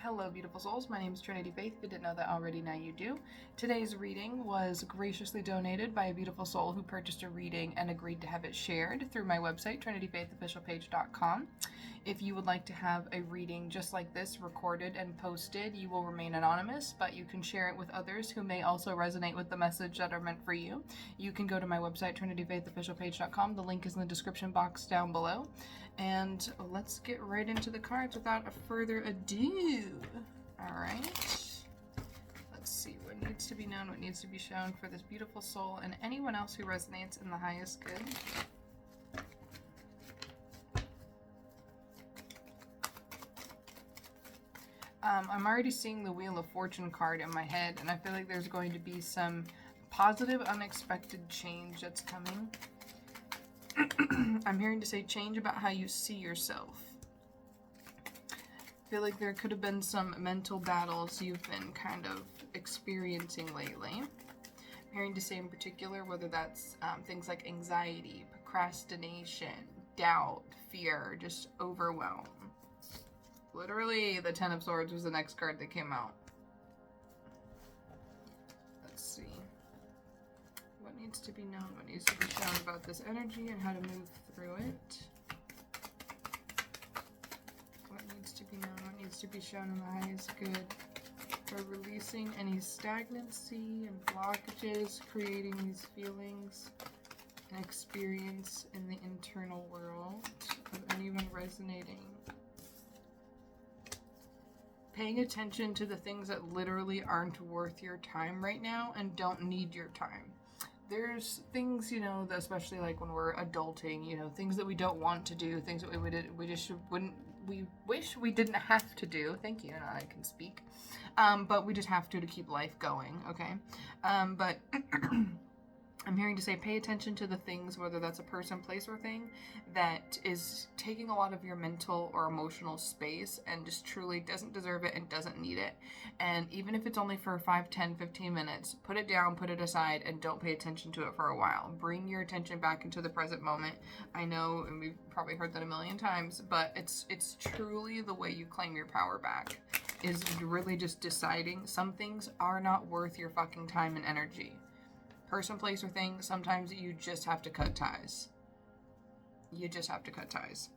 Hello, beautiful souls. My name is Trinity Faith. If you didn't know that already, now you do. Today's reading was graciously donated by a beautiful soul who purchased a reading and agreed to have it shared through my website, trinityfaithofficialpage.com. If you would like to have a reading just like this recorded and posted, you will remain anonymous, but you can share it with others who may also resonate with the message that are meant for you. You can go to my website, trinityfaithofficialpage.com. The link is in the description box down below. And let's get right into the cards without further ado. All right. Let's see what needs to be known, what needs to be shown for this beautiful soul and anyone else who resonates in the highest good. I'm already seeing the Wheel of Fortune card in my head, and I feel like there's going to be some positive, unexpected change that's coming. I'm hearing to say change about how you see yourself. I feel like there could have been some mental battles you've been kind of experiencing lately. I'm hearing to say in particular whether that's things like anxiety, procrastination, doubt, fear, just overwhelm. Literally, the Ten of Swords was the next card that came out. Let's see. What needs to be known, what needs to be shown about this energy and how to move through it. What needs to be known, what needs to be shown in the highest good. For releasing any stagnancy and blockages, creating these feelings and experience in the internal world of anyone resonating. Paying attention to the things that literally aren't worth your time right now and don't need your time. There's things, you know, that especially like when we're adulting, you know, things that we don't want to do, things that we wish we didn't have to do. Thank you, now I can speak. But we just have to keep life going, okay? But I'm hearing to say pay attention to the things, whether that's a person, place, or thing, that is taking a lot of your mental or emotional space and just truly doesn't deserve it and doesn't need it. And even if it's only for 5, 10, 15 minutes, put it down, put it aside, and don't pay attention to it for a while. Bring your attention back into the present moment. I know, and we've probably heard that a million times, but it's truly the way you claim your power back, is really just deciding some things are not worth your fucking time and energy. Person, place, or thing, sometimes you just have to cut ties. You just have to cut ties.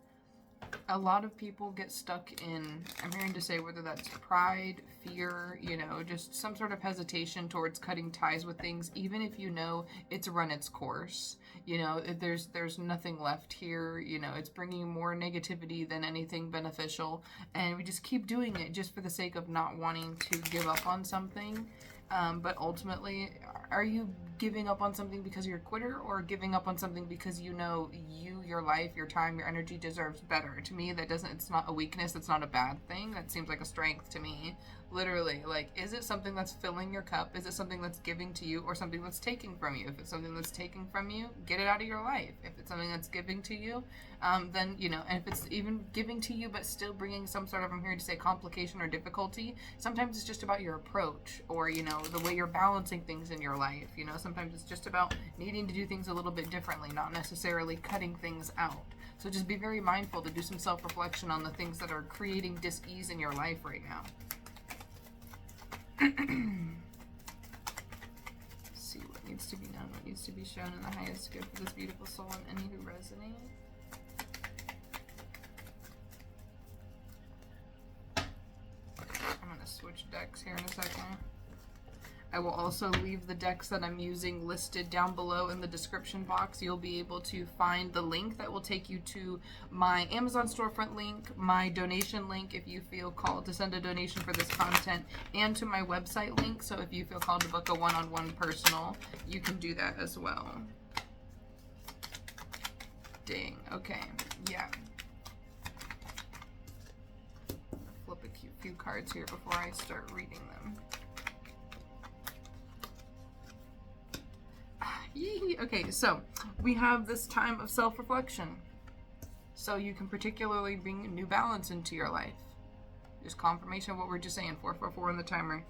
A lot of people get stuck in, I'm hearing to say whether that's pride, fear, you know, just some sort of hesitation towards cutting ties with things, even if you know it's run its course. You know, there's nothing left here, you know, it's bringing more negativity than anything beneficial, and we just keep doing it just for the sake of not wanting to give up on something. But ultimately, are you giving up on something because you're a quitter, or giving up on something because you know your life, your time, your energy deserves better? To me, it's not a weakness, it's not a bad thing. That seems like a strength to me. Literally, like, is it something that's filling your cup? Is it something that's giving to you, or something that's taking from you? If it's something that's taking from you, get it out of your life. If it's something that's giving to you, then, you know, and if it's even giving to you but still bringing some sort of, I'm here to say, complication or difficulty, sometimes it's just about your approach, or, you know, the way you're balancing things in your life. You know, sometimes it's just about needing to do things a little bit differently, not necessarily cutting things out. So just be very mindful to do some self-reflection on the things that are creating dis-ease in your life right now. See what needs to be known, what needs to be shown in the highest good for this beautiful soul and any who resonate. I'm going to switch decks here in a second. I will also leave the decks that I'm using listed down below in the description box. You'll be able to find the link that will take you to my Amazon storefront link, my donation link if you feel called to send a donation for this content, and to my website link. So if you feel called to book a one-on-one personal, you can do that as well. Dang, okay, yeah. Flip a few cards here before I start reading them. Okay, so we have this time of self-reflection. So you can particularly bring new balance into your life. Just confirmation of what we're just saying, 444 on the timer.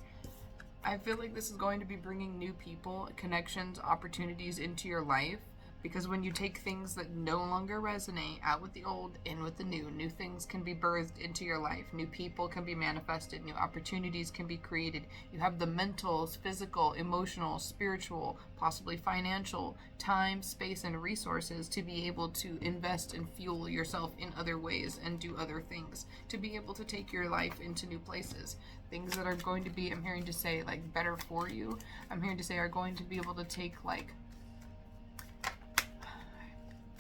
I feel like this is going to be bringing new people, connections, opportunities into your life, Because when you take things that no longer resonate, out with the old, in with the new things can be birthed into your life. New people can be manifested. New opportunities can be created. You have the mental, physical, emotional, spiritual, possibly financial, time, space, and resources to be able to invest and fuel yourself in other ways and do other things. To be able to take your life into new places. Things that are going to be, I'm hearing to say, like, better for you. I'm hearing to say are going to be able to take, like,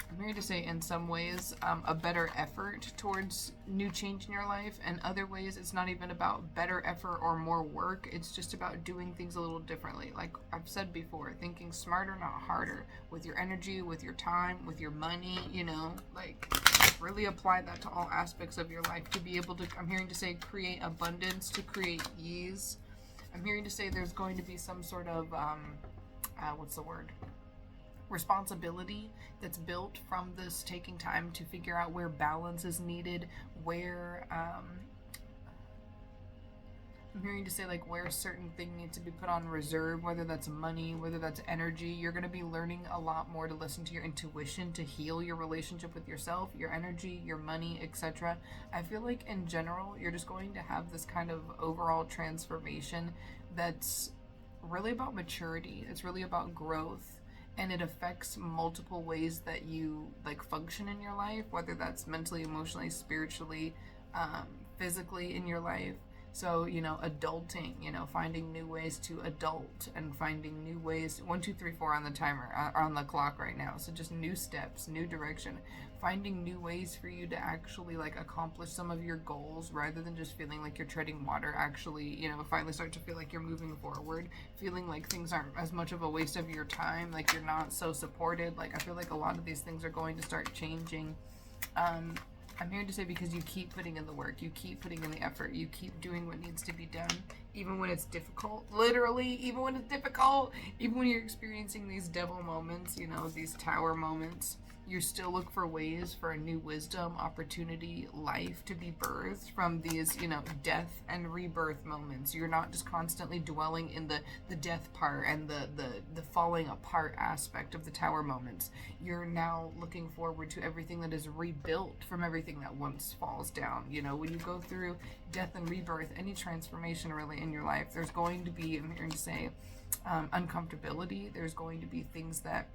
I'm here to say in some ways a better effort towards new change in your life, and other ways it's not even about better effort or more work. It's just about doing things a little differently. Like I've said before, thinking smarter, not harder, with your energy, with your time, with your money, like really apply that to all aspects of your life to be able to, I'm hearing to say, create abundance, to create ease. I'm hearing to say there's going to be some sort of, responsibility that's built from this taking time to figure out where balance is needed, where I'm hearing to say, like, where certain things need to be put on reserve, whether that's money, whether that's energy. You're going to be learning a lot more to listen to your intuition, to heal your relationship with yourself, your energy, your money, etc. I feel like in general you're just going to have this kind of overall transformation that's really about maturity. It's really about growth. And it affects multiple ways that you like function in your life, whether that's mentally, emotionally, spiritually, physically in your life. So, adulting, finding new ways to adult and finding new ways, 1, 2, 3, 4 on the timer, on the clock right now. So just new steps, new direction, finding new ways for you to actually like accomplish some of your goals rather than just feeling like you're treading water. Actually, finally start to feel like you're moving forward, feeling like things aren't as much of a waste of your time, like you're not so supported. Like I feel like a lot of these things are going to start changing. I'm here to say because you keep putting in the work, you keep putting in the effort, you keep doing what needs to be done, even when it's difficult, literally, even when it's difficult, even when you're experiencing these devil moments, these tower moments, you still look for ways for a new wisdom, opportunity, life to be birthed from these, death and rebirth moments. You're not just constantly dwelling in the death part and the falling apart aspect of the tower moments. You're now looking forward to everything that is rebuilt from everything that once falls down. When you go through death and rebirth, any transformation really in your life, there's going to be, I'm hearing to say, uncomfortability. There's going to be things that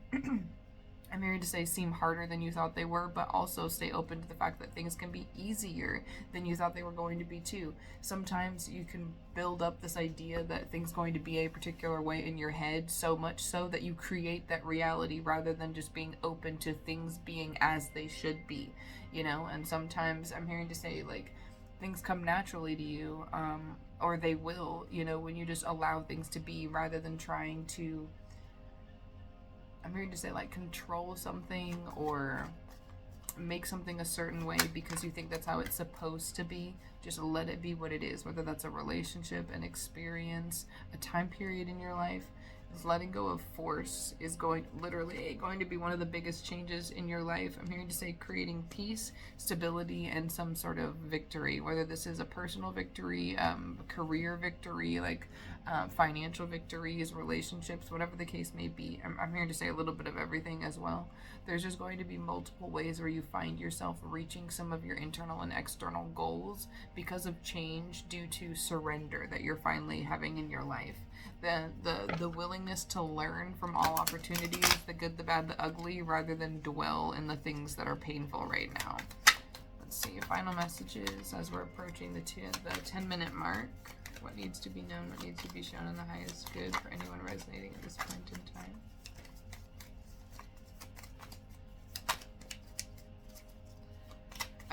I'm here to say seem harder than you thought they were, but also stay open to the fact that things can be easier than you thought they were going to be too. Sometimes you can build up this idea that things going to be a particular way in your head, so much so that you create that reality rather than just being open to things being as they should be, and sometimes I'm hearing to say, like, things come naturally to you, or they will, when you just allow things to be rather than trying to, I'm hearing to say, like, control something or make something a certain way because you think that's how it's supposed to be. Just let it be what it is, whether that's a relationship, an experience, a time period in your life. Letting go of force is going to be one of the biggest changes in your life. I'm hearing to say creating peace, stability, and some sort of victory, whether this is a personal victory, career victory, like financial victories, relationships, whatever the case may be. I'm here to say a little bit of everything as well. There's just going to be multiple ways where you find yourself reaching some of your internal and external goals because of change due to surrender that you're finally having in your life. The willingness to learn from all opportunities, the good, the bad, the ugly, rather than dwell in the things that are painful right now. Let's see, final messages as we're approaching the 10-minute mark. What needs to be known, what needs to be shown in the highest good for anyone resonating at this point in time.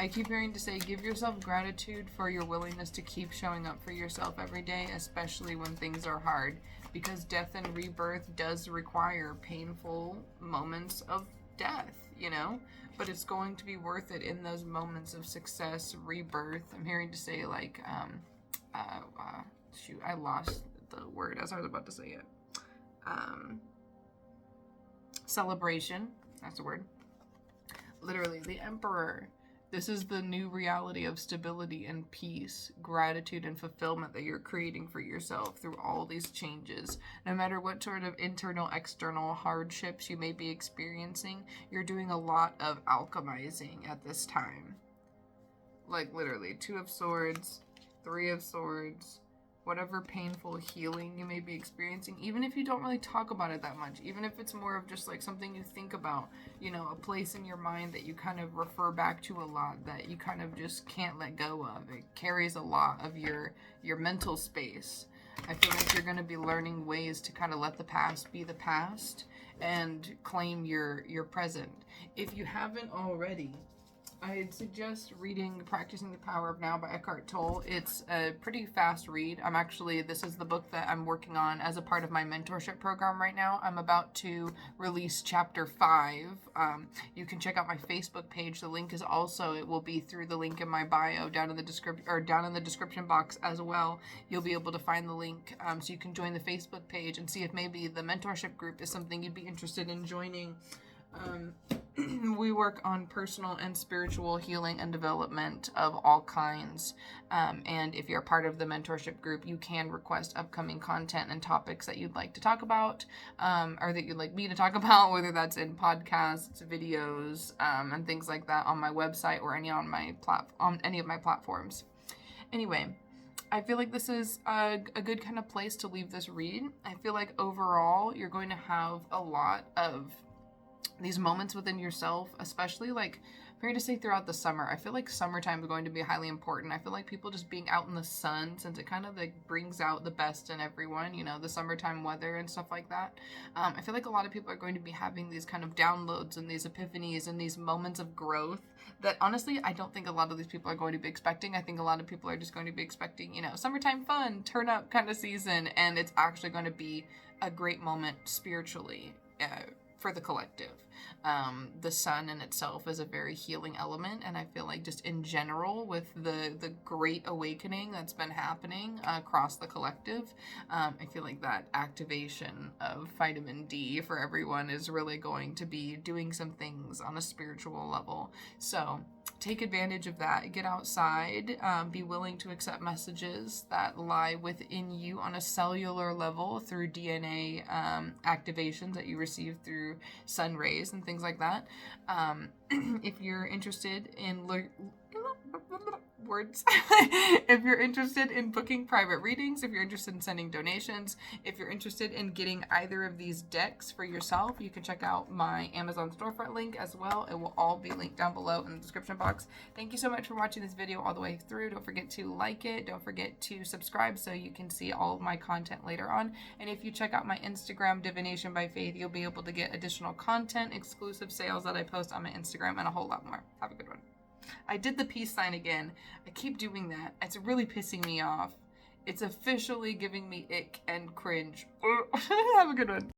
I keep hearing to say, give yourself gratitude for your willingness to keep showing up for yourself every day, especially when things are hard, because death and rebirth does require painful moments of death, but it's going to be worth it in those moments of success, rebirth. I'm hearing to say, like, I lost the word as I was about to say it. Celebration, that's the word. Literally, the Emperor. This is the new reality of stability and peace, gratitude and fulfillment that you're creating for yourself through all these changes. No matter what sort of internal, external hardships you may be experiencing, you're doing a lot of alchemizing at this time. Like literally, 2 of Swords, 3 of Swords, whatever painful healing you may be experiencing, even if you don't really talk about it that much, even if it's more of just like something you think about, you know, a place in your mind that you kind of refer back to a lot, that you kind of just can't let go of. It carries a lot of your mental space. I feel like you're going to be learning ways to kind of let the past be the past and claim your present. If you haven't already, I'd suggest reading Practicing the Power of Now by Eckhart Tolle. It's a pretty fast read. This is the book that I'm working on as a part of my mentorship program right now. I'm about to release chapter 5. You can check out my Facebook page. The link is also, it will be through the link in my bio down in the description box as well. You'll be able to find the link so you can join the Facebook page and see if maybe the mentorship group is something you'd be interested in joining. We work on personal and spiritual healing and development of all kinds. And if you're a part of the mentorship group, you can request upcoming content and topics that you'd like to talk about, or that you'd like me to talk about, whether that's in podcasts, videos, and things like that on my website or on any of my platforms. Anyway, I feel like this is a good kind of place to leave this read. I feel like overall, you're going to have a lot of these moments within yourself, especially like fair to say throughout the summer. I feel like summertime is going to be highly important. I feel like people just being out in the sun, since it kind of like brings out the best in everyone, you know, the summertime weather and stuff like that. I feel like a lot of people are going to be having these kind of downloads and these epiphanies and these moments of growth that honestly, I don't think a lot of these people are going to be expecting. I think a lot of people are just going to be expecting, you know, summertime fun, turn up kind of season, and it's actually going to be a great moment spiritually for the collective. The sun in itself is a very healing element, and I feel like just in general with the great awakening that's been happening across the collective, I feel like that activation of vitamin D for everyone is really going to be doing some things on a spiritual level. So take advantage of that. Get outside. Be willing to accept messages that lie within you on a cellular level through DNA activations that you receive through sun rays and things like that. If you're interested in if you're interested in booking private readings, if you're interested in sending donations, if you're interested in getting either of these decks for yourself, you can check out my Amazon storefront link as well. It will all be linked down below in the description box. Thank you so much for watching this video all the way through. Don't forget to like it. Don't forget to subscribe so you can see all of my content later on. And if you check out my Instagram, Divination by Faith, you'll be able to get additional content, exclusive sales that I post on my Instagram, and a whole lot more. Have a good one. I did the peace sign again. I keep doing that. It's really pissing me off. It's officially giving me ick and cringe. Have a good one.